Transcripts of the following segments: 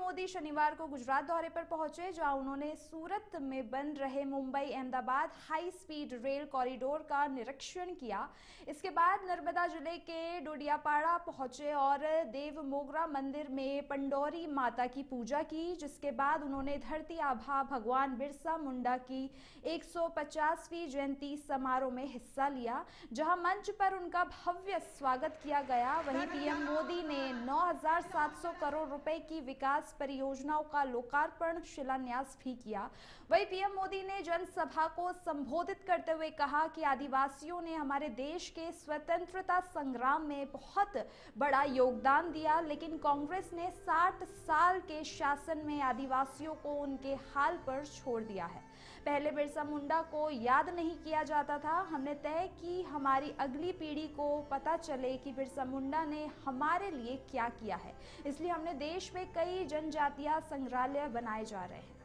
मोदी शनिवार को गुजरात दौरे पर पहुंचे, जहां उन्होंने सूरत में बन रहे Mumbai Ahmedabad high speed rail corridor का निरीक्षण किया। इसके बाद नर्मदा जिले के डोडियापाड़ा पहुंचे और देव मोगरा मंदिर में पंडौरी माता की पूजा की, जिसके बाद उन्होंने धरती आभा भगवान बिरसा मुंडा की 150वीं जयंती समारोह में हिस्सा लिया, जहां मंच पर उनका भव्य स्वागत किया गया। वहीं पीएम मोदी ने 9,700 करोड़ रुपए की विकास परियोजनाओं का लोकार्पण शिलान्यास भी किया। वहीं पीएम मोदी ने जनसभा को संबोधित करते हुए कहा कि आदिवासियों ने हमारे देश के स्वतंत्रता संग्राम में बहुत बड़ा योगदान दिया, लेकिन कांग्रेस ने 60 साल के शासन में आदिवासियों को उनके हाल पर छोड़ दिया है। पहले बिरसा मुंडा को याद नहीं किया जाता था। हमने तय की हमारी अगली पीढ़ी को पता चले कि बिरसा मुंडा ने हमारे लिए क्या किया है, इसलिए हमने देश में कई जनजातीय संग्रहालय बनाए जा रहे हैं।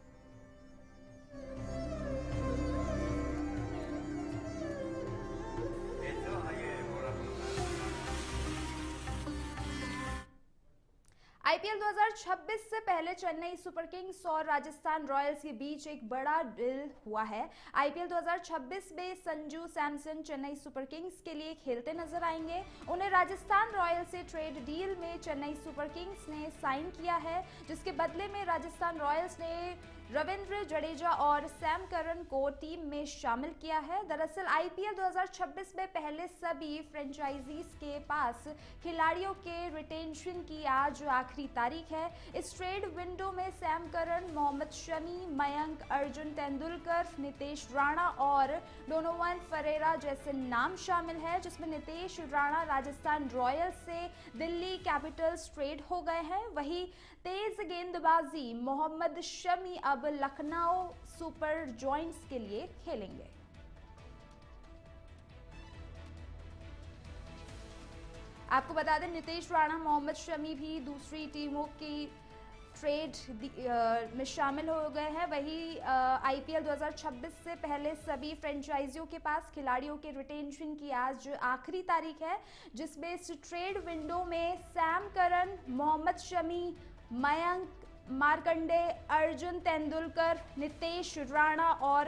आईपीएल 2026 से पहले चेन्नई सुपर किंग्स और राजस्थान रॉयल्स के बीच एक बड़ा डील हुआ है। आईपीएल 2026 में संजू सैमसन चेन्नई सुपर किंग्स के लिए खेलते नजर आएंगे। उन्हें राजस्थान रॉयल्स से ट्रेड डील में चेन्नई सुपर किंग्स ने साइन किया है, जिसके बदले में राजस्थान रॉयल्स ने रविंद्र जडेजा और सैम करन को टीम में शामिल किया है। दरअसल आईपीएल 2026 में पहले सभी फ्रेंचाइजीज के पास खिलाड़ियों के रिटेंशन की आज आखिरी तारीख है। इस ट्रेड विंडो में सैम करन, मोहम्मद शमी, मयंक, अर्जुन तेंदुलकर, नितेश राणा और डोनोवन फरेरा जैसे नाम शामिल है, जिसमें नितेश राणा राजस्थान रॉयल्स से दिल्ली कैपिटल्स ट्रेड हो गए हैं। वहीं तेज गेंदबाजी मोहम्मद शमी अब लखनऊ सुपर जॉइंट्स के लिए खेलेंगे। आपको बता दें, नितेश राणा, मोहम्मद शमी भी दूसरी टीमों की ट्रेड में शामिल हो गए हैं। वहीं आईपीएल 2026 से पहले सभी फ्रेंचाइजियों के पास खिलाड़ियों के रिटेंशन की आज आखिरी तारीख है, जिसमें इस ट्रेड विंडो में सैम करन, मोहम्मद शमी, मयंक, मार्कंडे, अर्जुन तेंदुलकर, नितेश राणा और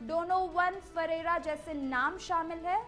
डोनोवन फरेरा जैसे नाम शामिल है।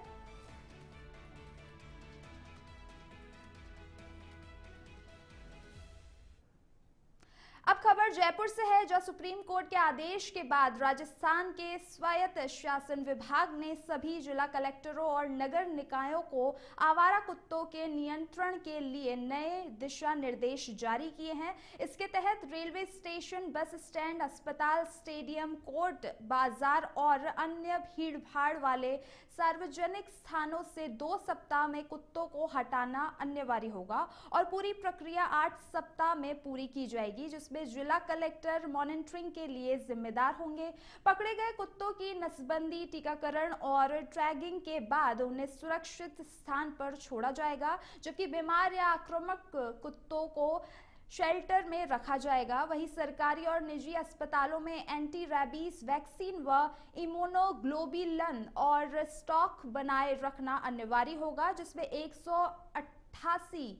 अब खबर जयपुर से है, जहां सुप्रीम कोर्ट के आदेश के बाद राजस्थान के स्वायत्त शासन विभाग ने सभी जिला कलेक्टरों और नगर निकायों को आवारा कुत्तों के नियंत्रण के लिए नए दिशा निर्देश जारी किए हैं। इसके तहत रेलवे स्टेशन, बस स्टैंड, अस्पताल, स्टेडियम, कोर्ट, बाजार और अन्य भीड़भाड़ वाले सार्वजनिक स्थानों से 2 सप्ताह में कुत्तों को हटाना अनिवार्य होगा और पूरी प्रक्रिया 8 सप्ताह में पूरी की जाएगी, जिसमें जिला कलेक्टर मॉनिटरिंग के लिए जिम्मेदार होंगे। पकड़े गए कुत्तों की नसबंदी, टीकाकरण और ट्रैगिंग के बाद उन्हें सुरक्षित स्थान पर छोड़ा जाएगा, जबकि बीमार या आक्रामक कुत्तों को शेल्टर में रखा जाएगा। वहीं सरकारी और निजी अस्पतालों में एंटी रैबीज वैक्सीन व इम्यूनोग्लोबुलिन और स्टॉक बनाए रखना अनिवार्य होगा, जिसमें 181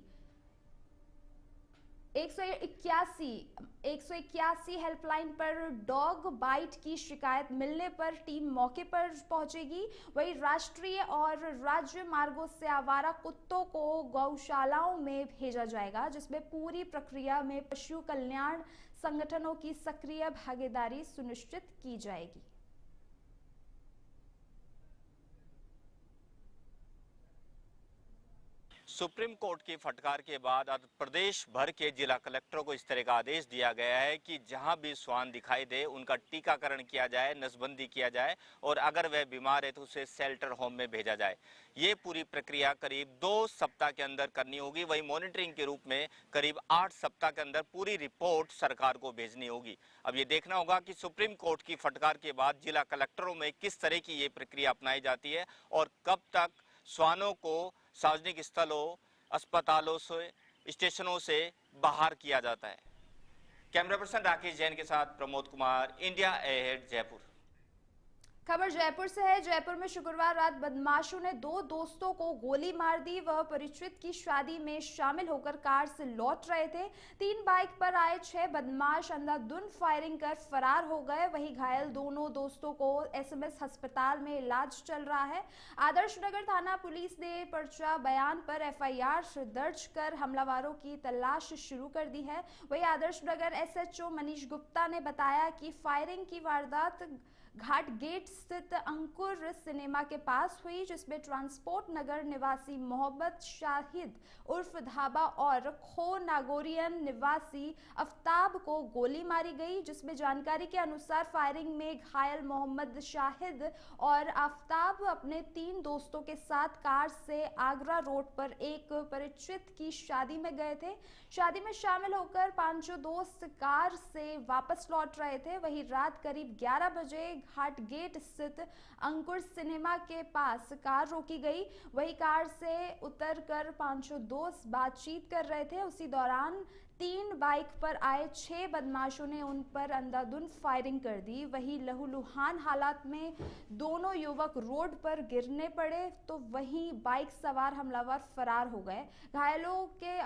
हेल्पलाइन पर डॉग बाइट की शिकायत मिलने पर टीम मौके पर पहुंचेगी। वहीं राष्ट्रीय और राज्य मार्गों से आवारा कुत्तों को गौशालाओं में भेजा जाएगा, जिसमें पूरी प्रक्रिया में पशु कल्याण संगठनों की सक्रिय भागीदारी सुनिश्चित की जाएगी। सुप्रीम कोर्ट की फटकार के बाद आज प्रदेश भर के जिला कलेक्टरों को इस तरह का आदेश दिया गया है कि जहां भी श्वान दिखाई दे उनका टीकाकरण किया जाए, नसबंदी किया जाए और अगर वह बीमार है तो उसे शेल्टर होम में भेजा जाए। ये पूरी प्रक्रिया करीब 2 सप्ताह के अंदर करनी होगी। वही मॉनिटरिंग के रूप में करीब 8 सप्ताह के अंदर पूरी रिपोर्ट सरकार को भेजनी होगी। अब ये देखना होगा कि सुप्रीम कोर्ट की फटकार के बाद जिला कलेक्टरों में किस तरह की ये प्रक्रिया अपनाई जाती है और कब तक श्वानों को सार्वजनिक स्थलों, अस्पतालों से, स्टेशनों से बाहर किया जाता है। कैमरा पर्सन राकेश जैन के साथ प्रमोद कुमार, इंडिया अहेड, जयपुर। खबर जयपुर से है। जयपुर में शुक्रवार रात बदमाशों ने दो दोस्तों को गोली मार दी। वह परिचित की शादी में शामिल होकर कार से लौट रहे थे। 3 बाइक पर आए 6 बदमाश अंधाधुंध फायरिंग कर फरार हो गए। वहीं घायल दोनों दोस्तों को एसएमएस अस्पताल में इलाज चल रहा है। आदर्श नगर थाना पुलिस ने पर्चा बयान पर एफआईआर दर्ज कर हमलावरों की तलाश शुरू कर दी है। वहीं आदर्श नगर एसएचओ मनीष गुप्ता ने बताया कि फायरिंग की वारदात घाट गेट स्थित अंकुर सिनेमा के पास हुई, जिसमें ट्रांसपोर्ट नगर निवासी मोहम्मद शाहिद उर्फ धाबा और खो नागोरियन निवासी अफ्ताब को गोली मारी गई। जिसमें जानकारी के अनुसार फायरिंग में घायल मोहम्मद शाहिद और अफ्ताब अपने 3 दोस्तों के साथ कार से आगरा रोड पर एक परिचित की शादी में गए थे। शादी में शामिल होकर 5 दोस्त कार से वापस लौट रहे थे। वहीं रात करीब 11 बजे घाट गेट स्थित अंकुर सिनेमा के पास कार रोकी गई। वही कार से उतरकर 5 दोस्त बातचीत कर रहे थे। उसी दौरान 3 बाइक पर आए 6 बदमाशों ने उन पर अंधाधुंध फायरिंग कर दी। वहीं लहूलुहान हालात में दोनों युवक रोड पर गिरने पड़े, तो वहीं बाइक सवार हमलावर फरार हो गए। घायलों के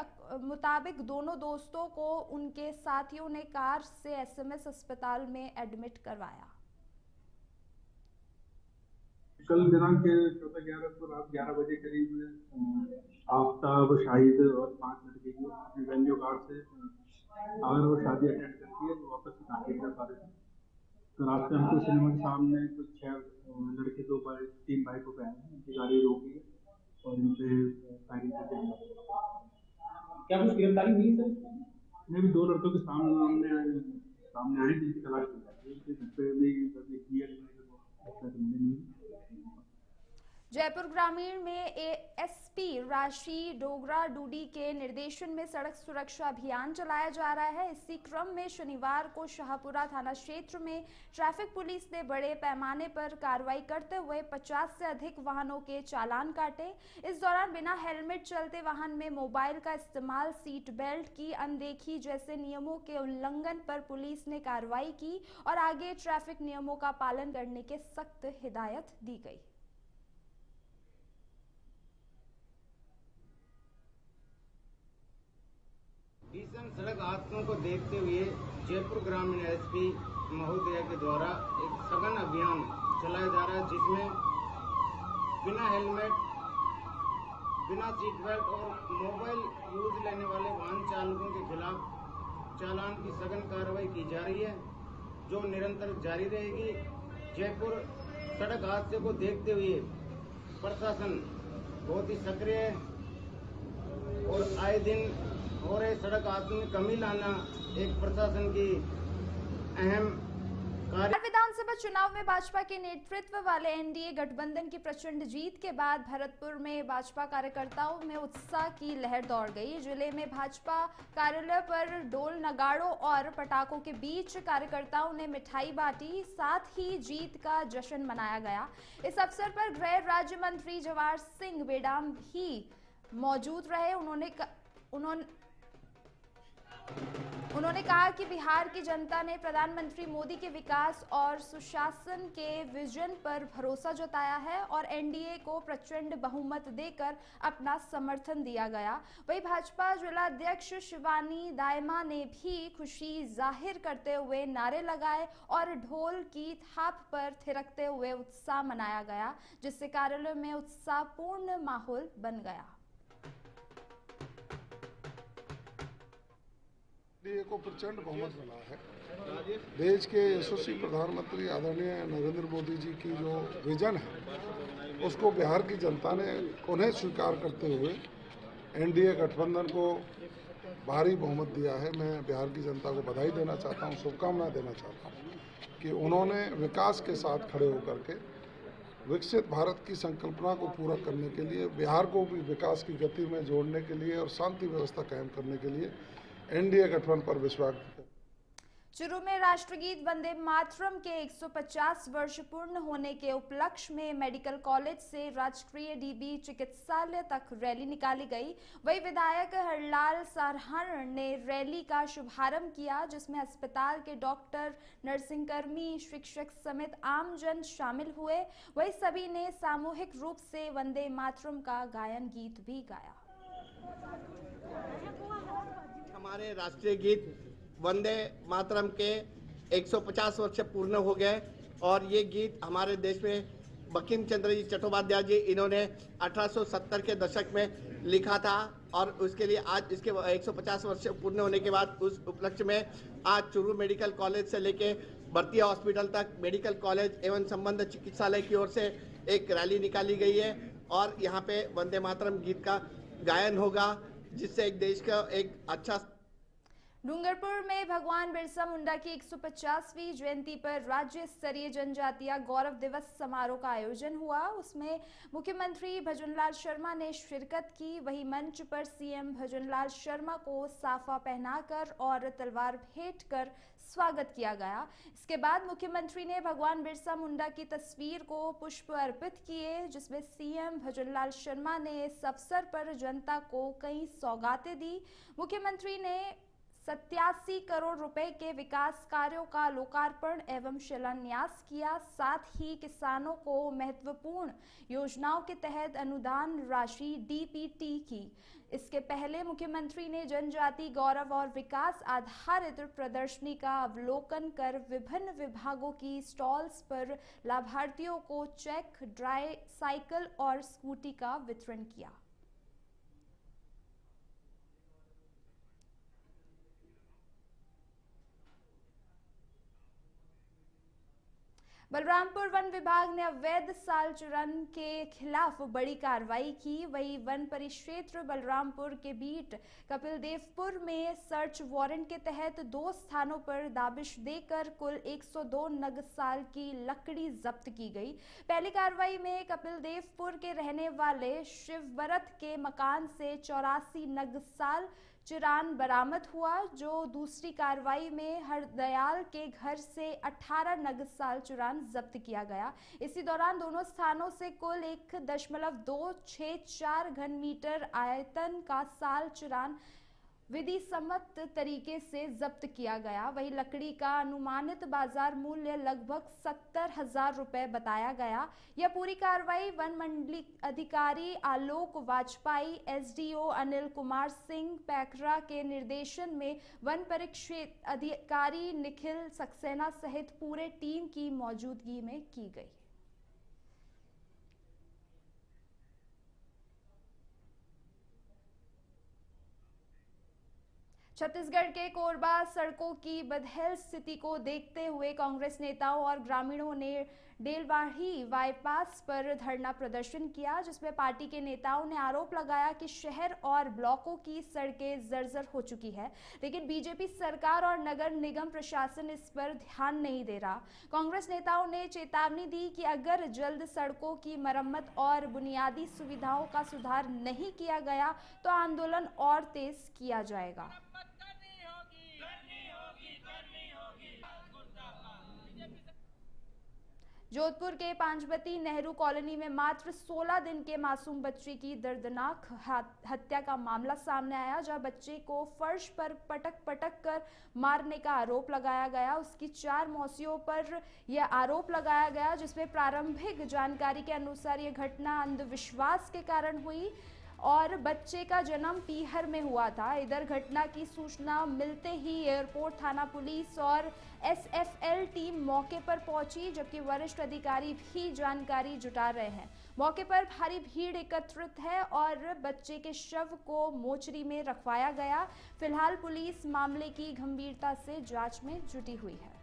मुताबिक दोनों दोस्तों को उनके साथियों ने कार से एसएमएस अस्पताल में एडमिट करवाया। कल दिनांक 14/11 को रात 11 बजे करीब आफ्ताब, शाहिद और 5 लड़के की अपनी वेन्यू कार से अगर वो शादी अटेंड करती है तो वापस कांकेर जा पा रहे थे। तो रास्ते हमको सिनेमा के सामने कुछ 6 लड़के 3 बाइकों पे आए हैं। उनकी गाड़ी रोकी और इन पे फायरिंग करके क्या कुछ गिरफ्तारी हुई सर? मैं भी 2 लड़कों के सामने आई जिनकी तलाश की जाती है। घर पे भी नहीं। जयपुर ग्रामीण में एएसपी राशि डोगरा डूडी के निर्देशन में सड़क सुरक्षा अभियान चलाया जा रहा है। इसी क्रम में शनिवार को शाहपुरा थाना क्षेत्र में ट्रैफिक पुलिस ने बड़े पैमाने पर कार्रवाई करते हुए 50 से अधिक वाहनों के चालान काटे। इस दौरान बिना हेलमेट चलते वाहन में मोबाइल का इस्तेमाल, सीट बेल्ट की अनदेखी जैसे नियमों के उल्लंघन पर पुलिस ने कार्रवाई की और आगे ट्रैफिक नियमों का पालन करने के सख्त हिदायत दी गई। भीषण सड़क हादसों को देखते हुए जयपुर ग्रामीण एसपी महोदय के द्वारा एक सघन अभियान चलाया जा रहा है, जिसमें बिना हेलमेट, बिना सीट बेल्ट और मोबाइल यूज लेने वाले वाहन चालकों के खिलाफ चालान की सघन कार्रवाई की जा रही है, जो निरंतर जारी रहेगी। जयपुर सड़क हादसे को देखते हुए प्रशासन बहुत ही सक्रिय है और आए दिन हो रहे सड़क हादसों में कमी लाना एक प्रशासन की अहम कार्य। विधानसभा चुनाव में भाजपा के नेतृत्व वाले एनडीए गठबंधन की प्रचंड जीत के बाद भरतपुर में भाजपा कार्यकर्ताओं में उत्साह की लहर दौड़ गई। जिले में भाजपा कार्यालय पर ढोल, नगाड़ों और पटाखों के बीच कार्यकर्ताओं ने मिठाई बांटी, साथ ही जीत का जश्न मनाया गया। इस अवसर पर गृह राज्य मंत्री जवाहर सिंह बेडाम भी मौजूद रहे। उन्होंने कहा कि बिहार की जनता ने प्रधानमंत्री मोदी के विकास और सुशासन के विजन पर भरोसा जताया है और एनडीए को प्रचंड बहुमत देकर अपना समर्थन दिया गया। वहीं भाजपा जिला अध्यक्ष शिवानी दायमा ने भी खुशी जाहिर करते हुए नारे लगाए और ढोल की थाप पर थिरकते हुए उत्साह मनाया गया, जिससे कार्यालय में उत्साहपूर्ण माहौल बन गया। एनडीए को प्रचंड बहुमत मिला है। देश के यशस्वी प्रधानमंत्री आदरणीय नरेंद्र मोदी जी की जो विजन है उसको बिहार की जनता ने उन्हें स्वीकार करते हुए एनडीए गठबंधन को भारी बहुमत दिया है। मैं बिहार की जनता को बधाई देना चाहता हूं, शुभकामनाएं देना चाहता हूं कि उन्होंने विकास के साथ खड़े होकर के विकसित भारत की संकल्पना को पूरा करने के लिए, बिहार को भी विकास की गति में जोड़ने के लिए और शांति व्यवस्था कायम करने के लिए एनडीए गठबंधन पर विश्वास चुरू में राष्ट्रगीत वंदे मातरम के 150 वर्ष पूर्ण होने के उपलक्ष्य में मेडिकल कॉलेज से राजकीय डीबी चिकित्सालय तक रैली निकाली गई। वहीं विधायक हरलाल सारहण ने रैली का शुभारंभ किया, जिसमें अस्पताल के डॉक्टर, नर्सिंगकर्मी, शिक्षक समेत आमजन शामिल हुए। वहीं सभी ने सामूहिक रूप से वंदे मातरम का गायन गीत भी गाया। हमारे राष्ट्रीय गीत वंदे मातरम के 150 वर्ष पूर्ण हो गए और ये गीत हमारे देश में बंकिम चंद्र जी चट्टोपाध्याय जी इन्होंने 1870 के दशक में लिखा था और उसके लिए आज इसके 150 वर्ष पूर्ण होने के बाद उस उपलक्ष्य में आज चुरू मेडिकल कॉलेज से लेके भर्तिया हॉस्पिटल तक मेडिकल कॉलेज एवं संबंध चिकित्सालय की ओर से एक रैली निकाली गई है और यहाँ पे वंदे मातरम गीत का गायन होगा, जिससे एक देश का एक अच्छा। डूंगरपुर में भगवान बिरसा मुंडा की 150वीं जयंती पर राज्य स्तरीय जनजातीय गौरव दिवस समारोह का आयोजन हुआ। उसमें मुख्यमंत्री भजनलाल शर्मा ने शिरकत की। वहीं मंच पर सीएम भजनलाल शर्मा को साफा पहनाकर और तलवार भेंट कर स्वागत किया गया। इसके बाद मुख्यमंत्री ने भगवान बिरसा मुंडा की तस्वीर को पुष्प अर्पित किए, जिसमें सीएम भजनलाल शर्मा ने इस अवसर पर जनता को कई सौगातें दी। मुख्यमंत्री ने 87 करोड़ रुपए के विकास कार्यों का लोकार्पण एवं शिलान्यास किया। साथ ही किसानों को महत्वपूर्ण योजनाओं के तहत अनुदान राशि डीपीटी की। इसके पहले मुख्यमंत्री ने जनजाति गौरव और विकास आधारित प्रदर्शनी का अवलोकन कर विभिन्न विभागों की स्टॉल्स पर लाभार्थियों को चेक, ड्राई साइकिल और स्कूटी का वितरण किया। बलरामपुर वन विभाग ने अवैध साल चुरान के खिलाफ बड़ी कार्रवाई की। वहीं वन परिक्षेत्र बलरामपुर के बीट कपिलदेवपुर में सर्च वारंट के तहत 2 स्थानों पर दाबिश देकर कुल 102 नग साल की लकड़ी जब्त की गई। पहली कार्रवाई में कपिलदेवपुर के रहने वाले शिवव्रत के मकान से 84 नग साल चुरान बरामद हुआ, जो दूसरी कार्रवाई में हरदयाल के घर से 18 नग साल चुरान जब्त किया गया। इसी दौरान दोनों स्थानों से कुल 1.264 घन मीटर आयतन का साल चुरान विधि सम्मत तरीके से जब्त किया गया। वहीं लकड़ी का अनुमानित बाजार मूल्य लगभग 70,000 रुपए बताया गया। यह पूरी कार्रवाई वन मंडली अधिकारी आलोक वाजपेयी, एसडीओ अनिल कुमार सिंह पैकरा के निर्देशन में वन परिक्षेत्र अधिकारी निखिल सक्सेना सहित पूरे टीम की मौजूदगी में की गई। छत्तीसगढ़ के कोरबा सड़कों की बदहाल स्थिति को देखते हुए कांग्रेस नेताओं और ग्रामीणों ने डेलवाही बाईपास पर धरना प्रदर्शन किया, जिसमें पार्टी के नेताओं ने आरोप लगाया कि शहर और ब्लॉकों की सड़कें जर्जर हो चुकी है, लेकिन बीजेपी सरकार और नगर निगम प्रशासन इस पर ध्यान नहीं दे रहा। कांग्रेस नेताओं ने चेतावनी दी कि अगर जल्द सड़कों की मरम्मत और बुनियादी सुविधाओं का सुधार नहीं किया गया तो आंदोलन और तेज किया जाएगा। जोधपुर के पांचबती नेहरू कॉलोनी में मात्र 16 दिन के मासूम बच्चे की दर्दनाक हत्या का मामला सामने आया, जहां बच्चे को फर्श पर पटक कर मारने का आरोप लगाया गया। उसकी 4 मौसियों पर यह आरोप लगाया गया, जिसमें प्रारंभिक जानकारी के अनुसार यह घटना अंधविश्वास के कारण हुई और बच्चे का जन्म पीहर में हुआ था। इधर घटना की सूचना मिलते ही एयरपोर्ट थाना पुलिस और एसएफएल टीम मौके पर पहुंची, जबकि वरिष्ठ अधिकारी भी जानकारी जुटा रहे हैं। मौके पर भारी भीड़ एकत्रित है और बच्चे के शव को मोचरी में रखवाया गया। फिलहाल पुलिस मामले की गंभीरता से जांच में जुटी हुई है।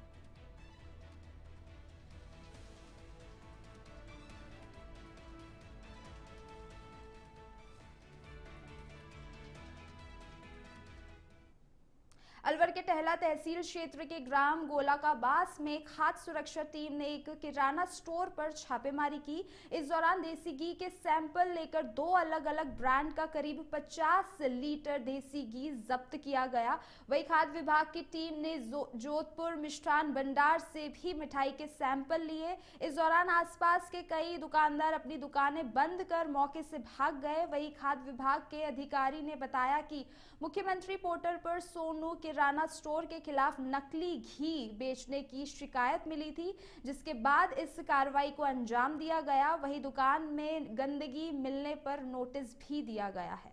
अलवर अलवर के टहला तहसील क्षेत्र के ग्राम गोलाकाबास में खाद्य सुरक्षा टीम ने एक किराना स्टोर पर छापेमारी की। इस दौरान देसी घी के सैंपल लेकर 2 अलग अलग ब्रांड का करीब 50 लीटर देसी घी जब्त किया गया। वही खाद्य विभाग की टीम ने जोधपुर मिष्ठान भंडार से भी मिठाई के सैंपल लिए। इस दौरान आसपास के कई दुकानदार अपनी दुकानें बंद कर मौके से भाग गए। वही खाद्य विभाग के अधिकारी ने बताया कि मुख्यमंत्री पोर्टल पर सोनू किराना स्टोर के खिलाफ नकली घी बेचने की शिकायत मिली थी, जिसके बाद इस कार्रवाई को अंजाम दिया गया। वही दुकान में गंदगी मिलने पर नोटिस भी दिया गया है।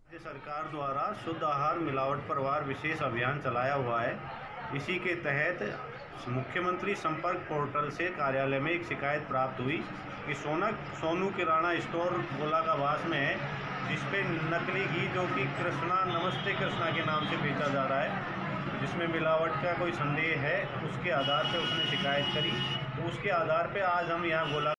राज्य सरकार द्वारा शुद्ध आहार मिलावट पर वार विशेष अभियान चलाया हुआ है। इसी के तहत मुख्यमंत्री संपर्क पोर्टल से कार्यालय में एक शिकायत प्राप्त हुई कि सोनू किराना स्टोर गोलाकाबास में है, जिसपे नकली घी जो कि कृष्णा नमस्ते कृष्णा के नाम से बेचा जा रहा है, जिसमें मिलावट का कोई संदेह है, उसके आधार पर उसने शिकायत करी। तो उसके आधार पर आज हम यहाँ